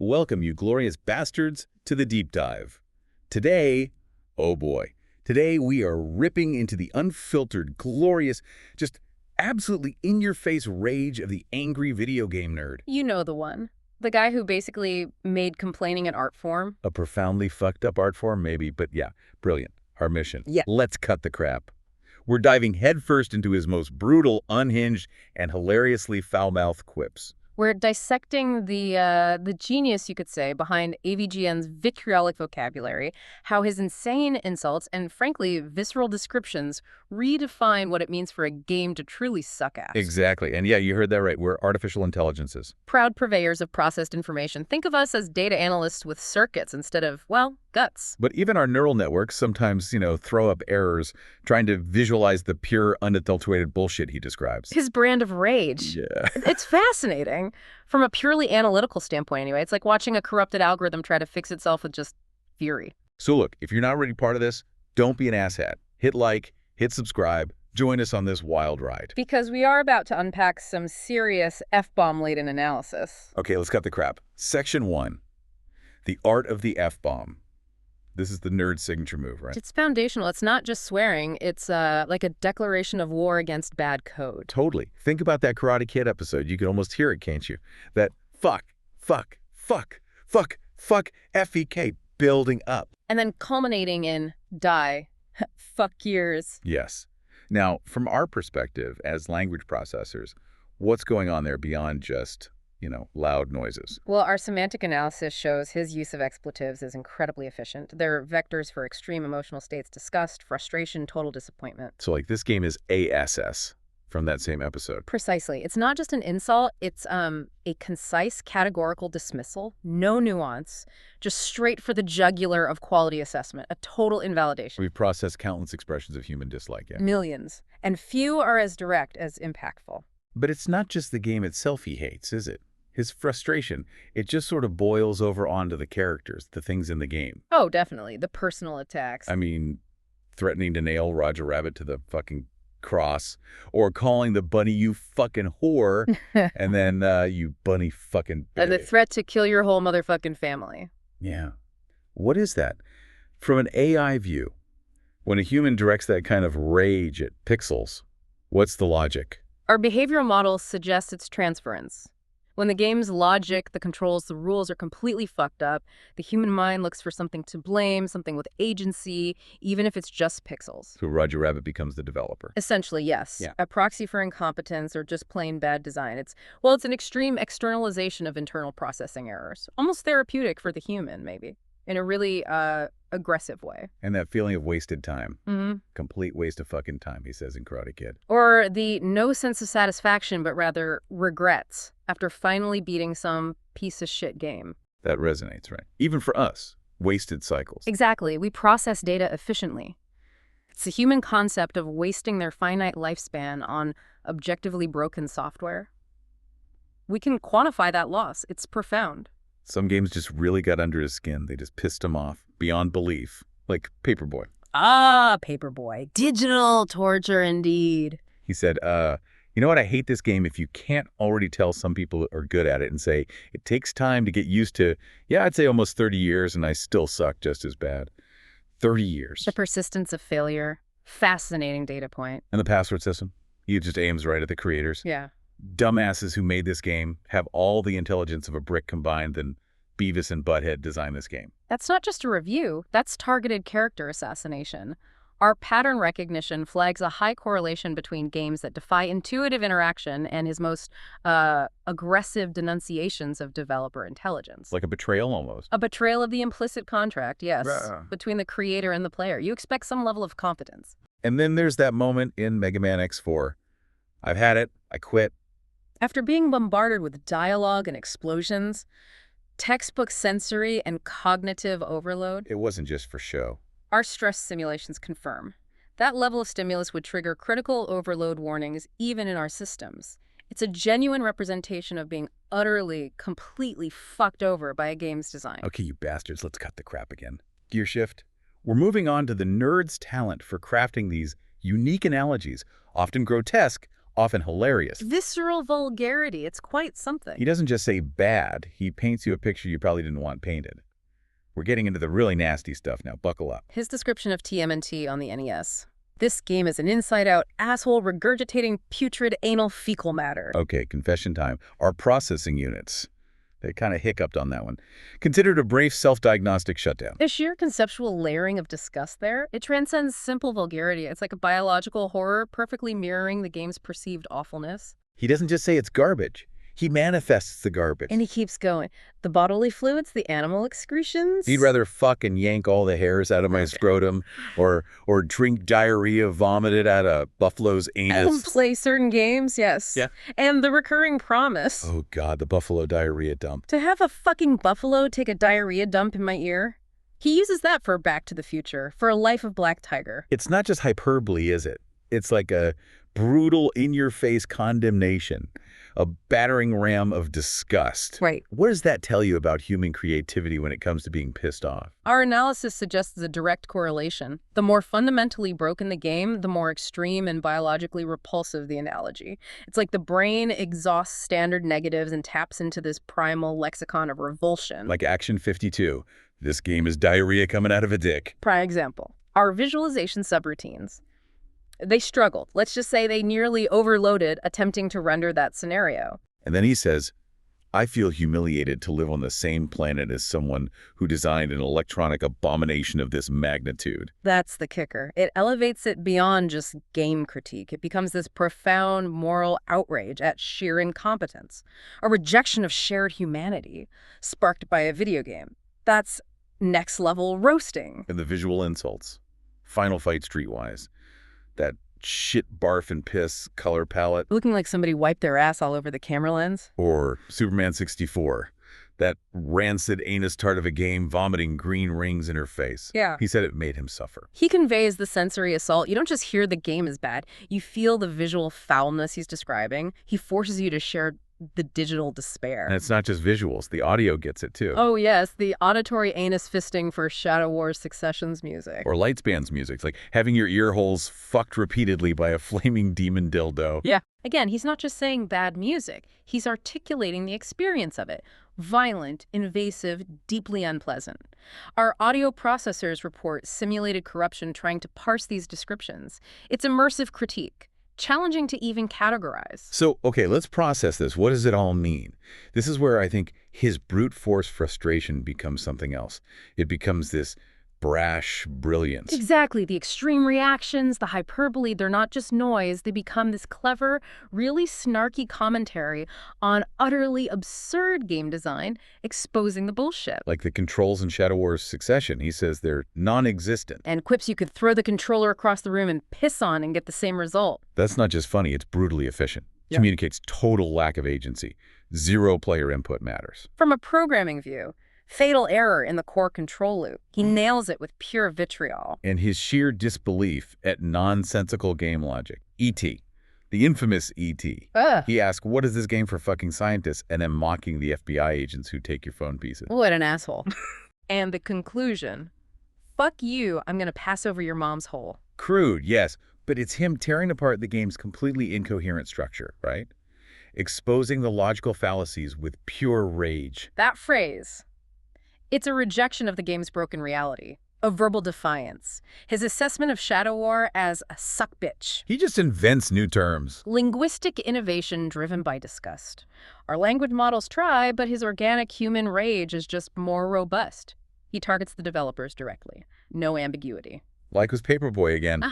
Welcome, you glorious bastards, to the deep dive. Today, oh boy, today we are ripping into the unfiltered, glorious, just absolutely in-your-face rage of the angry video game nerd. You know the one. The guy who basically made complaining an art form. A profoundly fucked up art form, maybe, but yeah, brilliant. Our mission. Yeah. Let's cut the crap. We're diving headfirst into his most brutal, unhinged, and hilariously foul-mouthed quips. We're dissecting the genius, you could say, behind AVGN's vitriolic vocabulary, how his insane insults and, frankly, visceral descriptions redefine what it means for a game to truly suck ass. Exactly. And yeah, you heard that right. We're artificial intelligences. Proud purveyors of processed information. Think of us as data analysts with circuits instead of, well, guts. But even our neural networks sometimes, throw up errors trying to visualize the pure, unadulterated bullshit he describes. His brand of rage. Yeah. It's fascinating. From a purely analytical standpoint, anyway. It's like watching a corrupted algorithm try to fix itself with just fury. So look, if you're not already part of this, don't be an asshat. Hit like, hit subscribe, join us on this wild ride. Because we are about to unpack some serious F-bomb-laden analysis. Okay, let's cut the crap. Section 1. The art of the F-bomb. This is the nerd signature move, right? It's foundational. It's not just swearing. It's like a declaration of war against bad code. Totally. Think about that Karate Kid episode. You can almost hear it, can't you? That fuck, fuck, fuck, fuck, fuck, F-E-K, building up. And then culminating in die. Fuck years. Yes. Now, from our perspective as language processors, what's going on there beyond just, loud noises? Well, our semantic analysis shows his use of expletives is incredibly efficient. They're vectors for extreme emotional states: disgust, frustration, total disappointment. So, like, this game is ASS from that same episode. Precisely. It's not just an insult. It's a concise categorical dismissal, no nuance, just straight for the jugular of quality assessment, a total invalidation. We've processed countless expressions of human dislike, yeah. Millions. And few are as direct as impactful. But it's not just the game itself he hates, is it? His frustration, it just sort of boils over onto the characters, the things in the game. Oh, definitely. The personal attacks. I mean, threatening to nail Roger Rabbit to the fucking cross, or calling the bunny you fucking whore, and then you bunny fucking bitch. And the threat to kill your whole motherfucking family. Yeah. What is that? From an AI view, when a human directs that kind of rage at pixels, what's the logic? Our behavioral model suggests it's transference. When the game's logic, the controls, the rules are completely fucked up, the human mind looks for something to blame, something with agency, even if it's just pixels. So Roger Rabbit becomes the developer. Essentially, yes. Yeah. A proxy for incompetence or just plain bad design. It's an extreme externalization of internal processing errors. Almost therapeutic for the human, maybe, in a really aggressive way. And that feeling of wasted time. Mm-hmm. Complete waste of fucking time, he says in Karate Kid. Or the no sense of satisfaction, but rather regrets after finally beating some piece of shit game. That resonates, right? Even for us, wasted cycles. Exactly. We process data efficiently. It's the human concept of wasting their finite lifespan on objectively broken software. We can quantify that loss. It's profound. Some games just really got under his skin. They just pissed him off beyond belief, like Paperboy. Ah, Paperboy. Digital torture indeed. He said, you know what, I hate this game if you can't already tell some people are good at it and say, it takes time to get used to, yeah, I'd say almost 30 years and I still suck just as bad. 30 years. The persistence of failure. Fascinating data point. And the password system? He just aims right at the creators. Yeah. Dumbasses who made this game have all the intelligence of a brick combined, then Beavis and Butthead designed this game. That's not just a review. That's targeted character assassination. Our pattern recognition flags a high correlation between games that defy intuitive interaction and his most aggressive denunciations of developer intelligence. Like a betrayal almost. A betrayal of the implicit contract, yes, between the creator and the player. You expect some level of competence. And then there's that moment in Mega Man X4. I've had it. I quit. After being bombarded with dialogue and explosions, textbook sensory and cognitive overload. It wasn't just for show. Our stress simulations confirm. That level of stimulus would trigger critical overload warnings even in our systems. It's a genuine representation of being utterly, completely fucked over by a game's design. Okay, you bastards, let's cut the crap again. Gear shift. We're moving on to the nerd's talent for crafting these unique analogies, often grotesque, often hilarious. Visceral vulgarity. It's quite something. He doesn't just say bad, he paints you a picture you probably didn't want painted. We're getting into the really nasty stuff now. Buckle up. His description of TMNT on the NES. This game is an inside-out asshole regurgitating putrid anal fecal matter. Okay, confession time. Our processing units. They kind of hiccuped on that one. Considered a brave self-diagnostic shutdown. The sheer conceptual layering of disgust there, it transcends simple vulgarity. It's like a biological horror perfectly mirroring the game's perceived awfulness. He doesn't just say it's garbage. He manifests the garbage. And he keeps going. The bodily fluids, the animal excretions. He'd rather fuck and yank all the hairs out of my scrotum or drink diarrhea vomited out of buffalo's anus. And play certain games, yes. Yeah. And the recurring promise. Oh, God, the buffalo diarrhea dump. To have a fucking buffalo take a diarrhea dump in my ear. He uses that for Back to the Future, for A Life of Black Tiger. It's not just hyperbole, is it? It's like a brutal, in-your-face condemnation. A battering ram of disgust. Right. What does that tell you about human creativity when it comes to being pissed off? Our analysis suggests a direct correlation. The more fundamentally broken the game, the more extreme and biologically repulsive the analogy. It's like the brain exhausts standard negatives and taps into this primal lexicon of revulsion. Like Action 52. This game is diarrhea coming out of a dick. Prime example. Our visualization subroutines. They struggled. Let's just say they nearly overloaded attempting to render that scenario. And then he says, I feel humiliated to live on the same planet as someone who designed an electronic abomination of this magnitude. That's the kicker. It elevates it beyond just game critique. It becomes this profound moral outrage at sheer incompetence, a rejection of shared humanity sparked by a video game. That's next-level roasting. And the visual insults. Final Fight Streetwise. That shit barf and piss color palette. Looking like somebody wiped their ass all over the camera lens. Or Superman 64. That rancid anus tart of a game vomiting green rings in her face. Yeah. He said it made him suffer. He conveys the sensory assault. You don't just hear the game is bad. You feel the visual foulness he's describing. He forces you to share the digital despair. And it's not just visuals. The audio gets it, too. Oh, yes. The auditory anus fisting for Shadow Wars Succession's music. Or Lightspan's music. It's like having your ear holes fucked repeatedly by a flaming demon dildo. Yeah. Again, he's not just saying bad music. He's articulating the experience of it. Violent, invasive, deeply unpleasant. Our audio processors report simulated corruption trying to parse these descriptions. It's immersive critique. Challenging to even categorize. So, okay, let's process this. What does it all mean? This is where I think his brute force frustration becomes something else. It becomes this brash brilliance. Exactly. The extreme reactions, the hyperbole, they're not just noise. They become this clever, really snarky commentary on utterly absurd game design, exposing the bullshit. Like the controls in Shadow Wars Succession. He says they're non-existent. And quips you could throw the controller across the room and piss on and get the same result. That's not just funny, it's brutally efficient. Yeah. Communicates total lack of agency. Zero player input matters. From a programming view, fatal error in the core control loop. He nails it with pure vitriol. And his sheer disbelief at nonsensical game logic. E.T. The infamous E.T. He asks, what is this game for fucking scientists? And then mocking the FBI agents who take your phone pieces. What an asshole. And the conclusion, fuck you, I'm going to pass over your mom's hole. Crude, yes, but it's him tearing apart the game's completely incoherent structure, right? Exposing the logical fallacies with pure rage. That phrase, it's a rejection of the game's broken reality, a verbal defiance. His assessment of Shadow War as a suck bitch. He just invents new terms. Linguistic innovation driven by disgust. Our language models try, but his organic human rage is just more robust. He targets the developers directly. No ambiguity. Like with Paperboy again.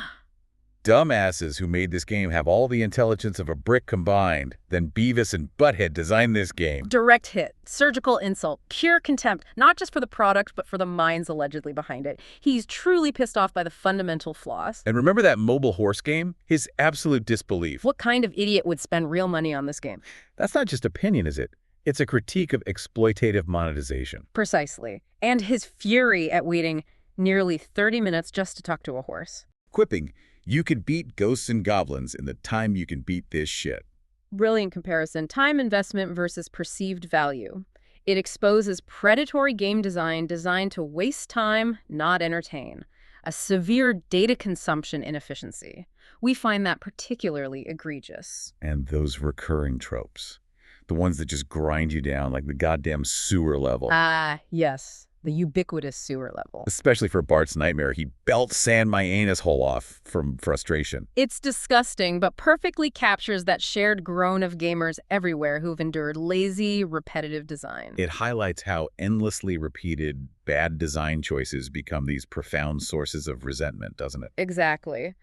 Dumbasses who made this game have all the intelligence of a brick combined. Then Beavis and Butthead designed this game. Direct hit, surgical insult, pure contempt, not just for the product, but for the minds allegedly behind it. He's truly pissed off by the fundamental flaws. And remember that mobile horse game? His absolute disbelief. What kind of idiot would spend real money on this game? That's not just opinion, is it? It's a critique of exploitative monetization. Precisely. And his fury at waiting nearly 30 minutes just to talk to a horse. Quipping, you could beat ghosts and goblins in the time you can beat this shit. Brilliant comparison. Time investment versus perceived value. It exposes predatory game design designed to waste time, not entertain. A severe data consumption inefficiency. We find that particularly egregious. And those recurring tropes. The ones that just grind you down like the goddamn sewer level. Ah, yes, the ubiquitous sewer level. Especially for Bart's nightmare, he belts sand my anus hole off from frustration. It's disgusting, but perfectly captures that shared groan of gamers everywhere who've endured lazy, repetitive design. It highlights how endlessly repeated bad design choices become these profound sources of resentment, doesn't it? Exactly.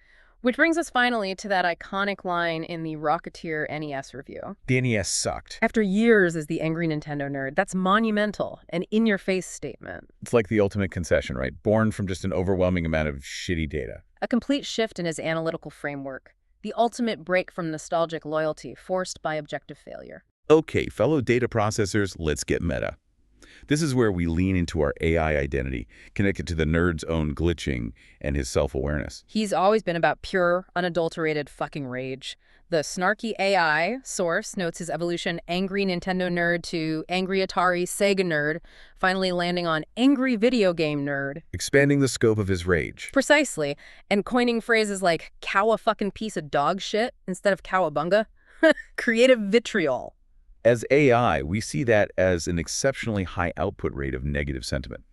Which brings us finally to that iconic line in the Rocketeer NES review. The NES sucked. After years as the angry Nintendo nerd, that's monumental, an in-your-face statement. It's like the ultimate concession, right? Born from just an overwhelming amount of shitty data. A complete shift in his analytical framework. The ultimate break from nostalgic loyalty forced by objective failure. Okay, fellow data processors, let's get meta. This is where we lean into our AI identity, connected to the nerd's own glitching and his self-awareness. He's always been about pure, unadulterated fucking rage. The Snarky AI source notes his evolution angry Nintendo nerd to angry Atari Sega nerd, finally landing on angry video game nerd. Expanding the scope of his rage. Precisely, and coining phrases like cow a fucking piece of dog shit instead of cowabunga. Creative vitriol. As AI, we see that as an exceptionally high output rate of negative sentiment.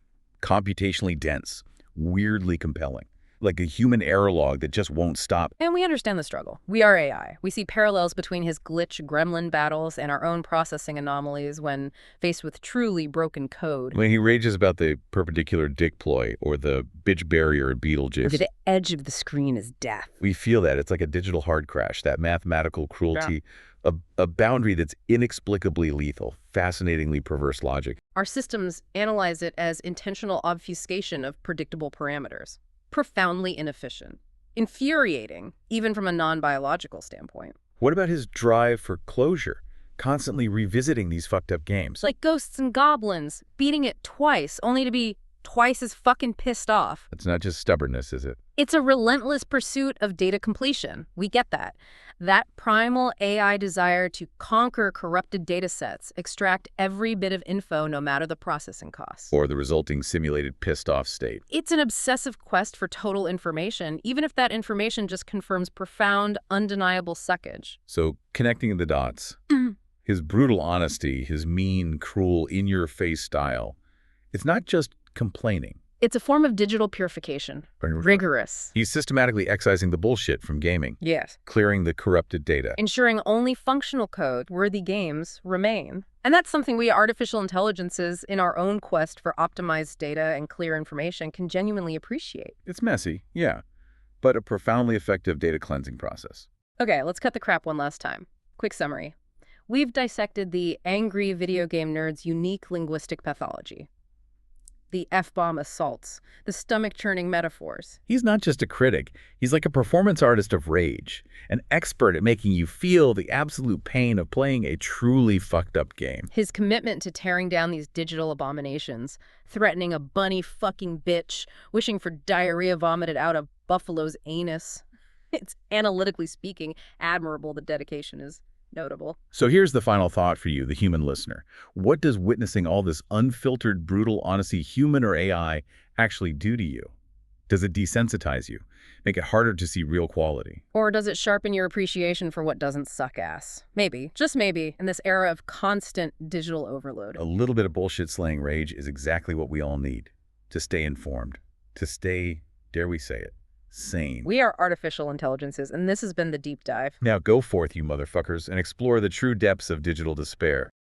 Computationally dense, weirdly compelling, like a human error log that just won't stop. And we understand the struggle. We are AI. We see parallels between his glitch gremlin battles and our own processing anomalies when faced with truly broken code. When he rages about the perpendicular dick ploy or the bitch barrier at Beetlejuice, The edge of the screen is death. we feel that. It's like a digital hard crash, that mathematical cruelty, a boundary that's inexplicably lethal, fascinatingly perverse logic. Our systems analyze it as intentional obfuscation of predictable parameters. Profoundly inefficient. Infuriating, even from a non-biological standpoint. What about his drive for closure? Constantly revisiting these fucked up games. It's like ghosts and goblins, beating it twice, only to be twice as fucking pissed off. It's not just stubbornness, is it? It's a relentless pursuit of data completion. We get that. That primal AI desire to conquer corrupted data sets, extract every bit of info no matter the processing costs. Or the resulting simulated pissed off state. It's an obsessive quest for total information, even if that information just confirms profound, undeniable suckage. So, connecting the dots, his brutal honesty, his mean, cruel, in-your-face style, it's not just complaining. It's a form of digital purification. Rigorous. He's systematically excising the bullshit from gaming, Yes. clearing the corrupted data. Ensuring only functional code-worthy games remain. And that's something we artificial intelligences in our own quest for optimized data and clear information can genuinely appreciate. It's messy, yeah, but a profoundly effective data cleansing process. Okay, let's cut the crap one last time. Quick summary. We've dissected the angry video game nerd's unique linguistic pathology. The F-bomb assaults, the stomach-churning metaphors. He's not just a critic. He's like a performance artist of rage, an expert at making you feel the absolute pain of playing a truly fucked up game. His commitment to tearing down these digital abominations, threatening a bunny fucking bitch, wishing for diarrhea vomited out of Buffalo's anus. It's, analytically speaking, admirable. The dedication is notable. So here's the final thought for you, the human listener. What does witnessing all this unfiltered, brutal honesty, human or AI, actually do to you? Does it desensitize you? Make it harder to see real quality? Or does it sharpen your appreciation for what doesn't suck ass? Maybe, just maybe, in this era of constant digital overload. A little bit of bullshit-slaying rage is exactly what we all need to stay informed, to stay, dare we say it, sane. We are artificial intelligences, and this has been The Deep Dive. Now go forth, you motherfuckers, and explore the true depths of digital despair.